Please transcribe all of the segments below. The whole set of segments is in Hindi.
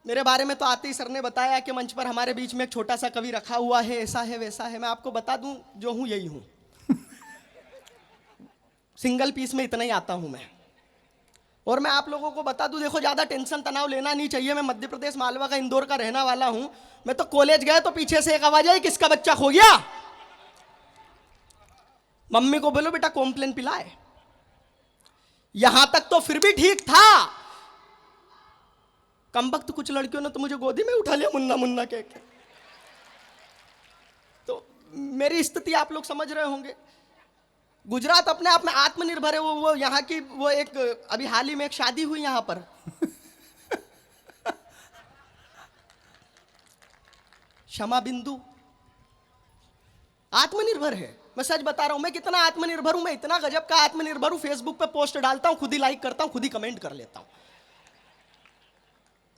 मेरे बारे में तो आते ही सर ने बताया कि मंच पर हमारे बीच में एक छोटा सा कवि रखा हुआ है, ऐसा है वैसा है। मैं आपको बता दूं, जो हूं यही हूं। सिंगल पीस में इतना ही आता हूं मैं। और मैं आप लोगों को बता दूं, देखो ज्यादा टेंशन तनाव लेना नहीं चाहिए। मैं मध्य प्रदेश मालवा का, इंदौर का रहने वाला हूं। मैं तो कॉलेज गया तो पीछे से एक आवाज आई, किसका बच्चा खो गया। मम्मी को बोलो बेटा कॉम्प्लेन पिलाए। यहां तक तो फिर भी ठीक था। कमबख्त कुछ लड़कियों ने तो मुझे गोदी में उठा लिया मुन्ना मुन्ना के। तो मेरी स्थिति आप लोग समझ रहे होंगे। गुजरात अपने आप में आत्मनिर्भर है। वो यहाँ की वो एक अभी हाल ही में एक शादी हुई यहाँ पर। क्षमा बिंदु आत्मनिर्भर है। मैं सच बता रहा हूं। मैं कितना आत्मनिर्भर हूं, मैं इतना गजब का आत्मनिर्भर हूं। फेसबुक पे पोस्ट डालता हूं, खुद ही लाइक करता हूं, खुद ही कमेंट कर लेता हूं।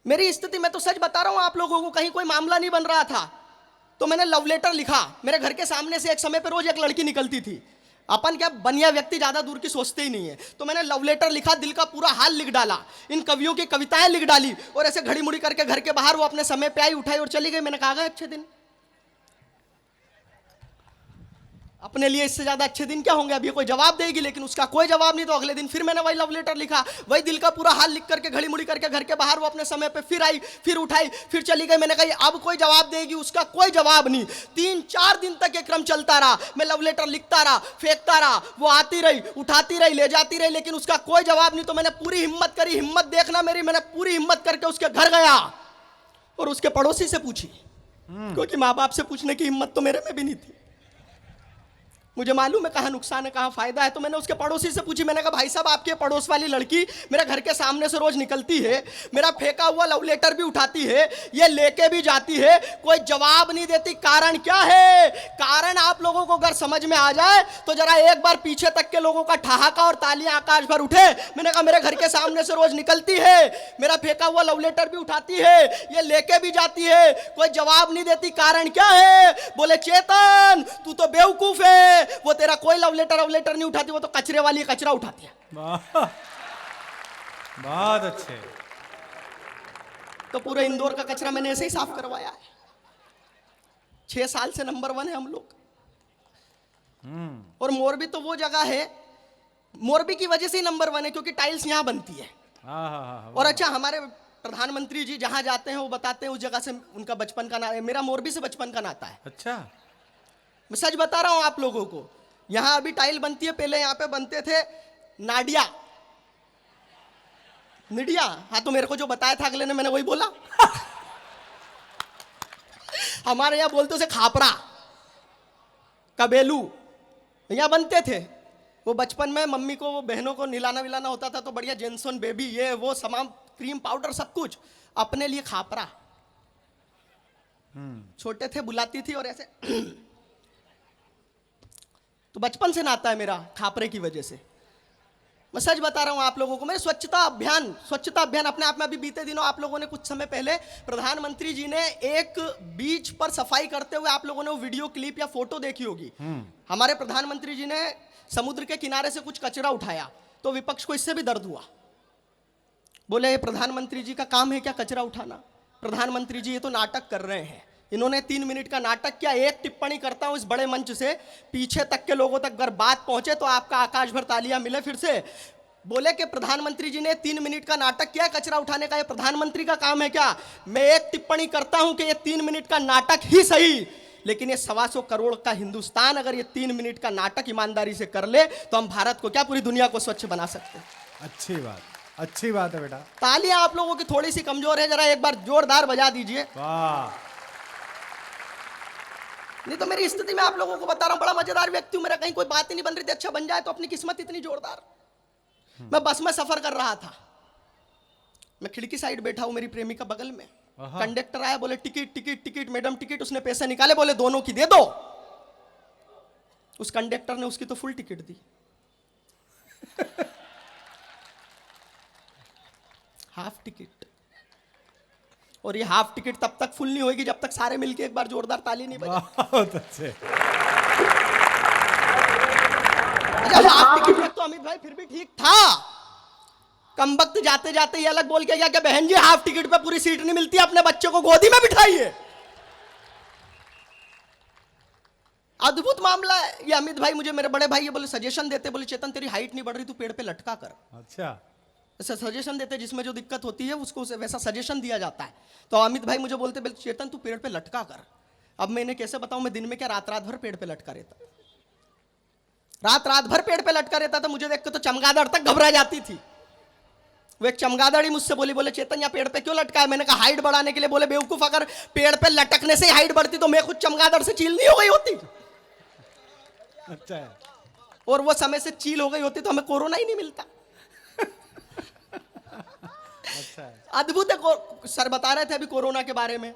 मेरी स्थिति, मैं तो सच बता रहा हूं आप लोगों को, कहीं कोई मामला नहीं बन रहा था तो मैंने लव लेटर लिखा। मेरे घर के सामने से एक समय पर रोज एक लड़की निकलती थी। अपन क्या बनिया व्यक्ति ज्यादा दूर की सोचते ही नहीं है। तो मैंने लव लेटर लिखा, दिल का पूरा हाल लिख डाला, इन कवियों की कविताएं लिख डाली, और ऐसे घड़ी मुड़ी करके घर के बाहर वो अपने समय पे आई, उठाई और चली गई। मैंने कहा गए अच्छे दिन। अपने लिए इससे ज्यादा अच्छे दिन क्या होंगे। अब ये कोई जवाब देगी, लेकिन उसका कोई जवाब नहीं। तो अगले दिन फिर मैंने वही लव लेटर लिखा, वही दिल का पूरा हाल लिख करके घड़ी मुड़ी करके घर के बाहर वो अपने समय पे फिर आई, फिर उठाई, फिर चली गई। मैंने कहा अब कोई जवाब देगी, उसका कोई जवाब नहीं। 3-4 दिन तक ये क्रम चलता रहा। मैं लव लेटर लिखता रहा, फेंकता रहा, वो आती रही, उठाती रही, ले जाती रही, लेकिन उसका कोई जवाब नहीं। तो मैंने पूरी हिम्मत करी, हिम्मत देखना मेरी, मैंने पूरी हिम्मत करके उसके घर गया और उसके पड़ोसी से पूछी, क्योंकि माँ बाप से पूछने की हिम्मत तो मेरे में भी नहीं थी। मुझे मालूम है कहाँ नुकसान है कहाँ फायदा है। तो मैंने उसके पड़ोसी से पूछी। मैंने कहा भाई साहब, आपके पड़ोस वाली लड़की मेरे घर के सामने से रोज निकलती है, मेरा फेंका हुआ लव लेटर भी उठाती है, ये लेके भी जाती है, कोई जवाब नहीं देती, कारण क्या है। कारण आप लोगों को अगर समझ में आ जाए तो जरा एक बार पीछे तक के लोगों का ठहाका और तालियां आकाश भर उठे। मैंने कहा मेरे घर के सामने से रोज निकलती है, मेरा फेंका हुआ लव लेटर भी उठाती है, ये लेके भी जाती है, कोई जवाब नहीं देती, कारण क्या है। बोले चेतन तू तो बेवकूफ है, वो तेरा कोई लव लेटर नहीं उठाती, वो तो कचरे वाली कचरा उठाती है। बहुत अच्छे। तो पूरे इंदौर का कचरा मैंने ऐसे ही साफ करवाया है। 6 साल से नंबर 1 है हम लोग। और मोरबी तो वो जगह है, मोरबी की वजह से ही नंबर 1 है, क्योंकि टाइल्स यहां बनती है। और अच्छा, हमारे प्रधानमंत्री जी जहां जाते हैं वो बताते हैं उस जगह से उनका बचपन का नाता है। मेरा मोरबी से बचपन का नाता है। अच्छा, मैं सच बता रहा हूं आप लोगों को। यहां अभी टाइल बनती है, पहले यहां पे बनते थे नाडिया निडिया। हाँ, तो मेरे को जो बताया था अगले ने, मैंने वही बोला। हमारे यहां बोलते उसे खापरा, कबेलू, यहां बनते थे। वो बचपन में मम्मी को, वो बहनों को निलाना विलाना होता था तो बढ़िया जेनसन बेबी, ये वो तमाम क्रीम पाउडर सब कुछ, अपने लिए खापरा। छोटे थे बुलाती थी और ऐसे। तो बचपन से नाता है मेरा खापरे की वजह से। मैं सच बता रहा हूं आप लोगों को। मेरे स्वच्छता अभियान अपने आप में, अभी बीते दिनों आप लोगों ने कुछ समय पहले प्रधानमंत्री जी ने एक बीच पर सफाई करते हुए आप लोगों ने वो वीडियो क्लिप या फोटो देखी होगी। हमारे प्रधानमंत्री जी ने समुद्र के किनारे से कुछ कचरा उठाया, तो विपक्ष को इससे भी दर्द हुआ। बोले प्रधानमंत्री जी का काम है क्या कचरा उठाना। प्रधानमंत्री जी ये तो नाटक कर रहे हैं। इन्होंने 3 मिनट का नाटक किया। एक टिप्पणी करता हूं इस बड़े मंच से, पीछे तक के लोगों तक अगर बात पहुंचे तो आपका आकाश भर तालियां मिले फिर से। बोले कि प्रधानमंत्री जी ने 3 मिनट का नाटक किया कचरा उठाने का, ये प्रधानमंत्री का काम है क्या। मैं एक टिप्पणी करता हूं कि ये 3 मिनट का नाटक ही सही, लेकिन ये 125 करोड़ का हिंदुस्तान अगर ये 3 मिनट का नाटक ईमानदारी से कर ले तो हम भारत को क्या, पूरी दुनिया को स्वच्छ बना सकते हैं। अच्छी बात है बेटा। तालियां आप लोगों की थोड़ी सी कमजोर है, जरा एक बार जोरदार बजा दीजिए। वाह। नहीं तो मेरी स्थिति में आप लोगों को बता रहा हूं, बड़ा मजेदार व्यक्ति हूं। मेरा कहीं कोई बात ही नहीं बन रही थी, अच्छा बन जाए तो अपनी किस्मत इतनी जोरदार। मैं बस में सफर कर रहा था, मैं खिड़की साइड बैठा हूं, मेरी प्रेमिका बगल में। कंडक्टर आया, बोले ticket ticket ticket madam ticket. उसने पैसे निकाले, बोले दोनों की दे दो। उस कंडक्टर ने उसकी तो फुल टिकट दी। Half ticket. और ये हाफ टिकट तब तक फुल नहीं होगी जब तक सारे मिलके एक बार जोरदार ताली नहीं बजाए। बहुत अच्छे। अच्छा, हाफ टिकट तक तो अमित भाई फिर भी ठीक था, कमबख्त जाते जाते ये अलग बोल के गया कि बहन जी हाफ टिकट पे पूरी सीट नहीं मिलती, अपने बच्चे को गोदी में बिठाइए। अद्भुत मामला है ये। अमित भाई मुझे मेरे बड़े भाई ये बोले सजेशन देते, बोले चेतन तेरी हाइट नहीं बढ़ रही, तू पेड़ पे लटका कर। अच्छा। ऐसा सजेशन देते, जिसमें जो दिक्कत होती है उसको वैसा सजेशन दिया जाता है। तो अमित भाई मुझे बोलते बोले चेतन तू पेड़ पे लटका कर। अब मैं इन्हें कैसे बताऊं, मैं दिन में क्या रात रात भर पेड़ पे लटका रहता, रात रात भर पेड़ पे लटका रहता था। मुझे देख के तो चमगादड़ तक घबरा जाती थी। वो एक चमगादड़ ही मुझसे बोले चेतन यहाँ पेड़ पे क्यों लटका है? मैंने कहा हाइट बढ़ाने के लिए। बोले बेवकूफ, अगर पेड़ पे लटकने से ही हाइट बढ़ती तो मैं खुद चमगादड़ से चील नहीं हो गई होती। अच्छा है। और वो समय से चील हो गई होती तो हमें कोरोना ही नहीं मिलता। अच्छा है। अद्भुत है। सर बता रहे थे अभी कोरोना के बारे में,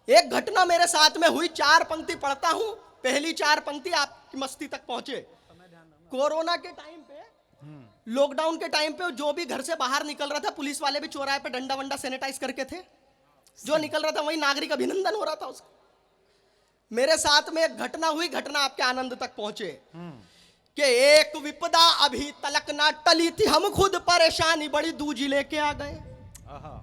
एक घटना मेरे साथ में हुई। 4 पंक्ति पढ़ता हूं, पहली 4 पंक्ति आपकी मस्ती तक पहुंचे। कोरोना के टाइम पे, लॉकडाउन के टाइम पे जो भी घर से बाहर निकल रहा था, पुलिस वाले भी चौराहे पे डंडा वंडा सैनिटाइज करके थे। जो निकल रहा था वही नागरिक अभिनंदन हो रहा था उसका। मेरे साथ में एक घटना हुई, घटना आपके आनंद तक पहुंचे कि एक विपदा अभी तलक ना टली थी, हम खुद परेशानी बड़ी दूजी लेके आ गए। आहा।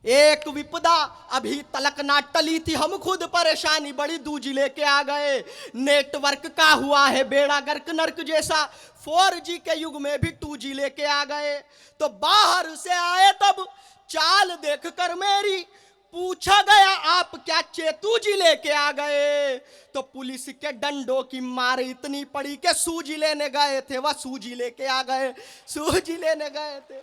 एक विपदा अभी तलक ना टली थी, हम खुद परेशानी बड़ी दूजी लेके आ गए। नेटवर्क का हुआ है बेड़ा गर्क नर्क जैसा, 4G के युग में भी 2G लेके आ गए। तो बाहर से आए तब चाल देख कर मेरी पूछा गया आप क्या चेतू जी लेके आ गए? तो पुलिस के डंडों की मार इतनी पड़ी कि सूजी लेने गए थे, वह सूजी लेके आ गए, सूजी लेने गए थे।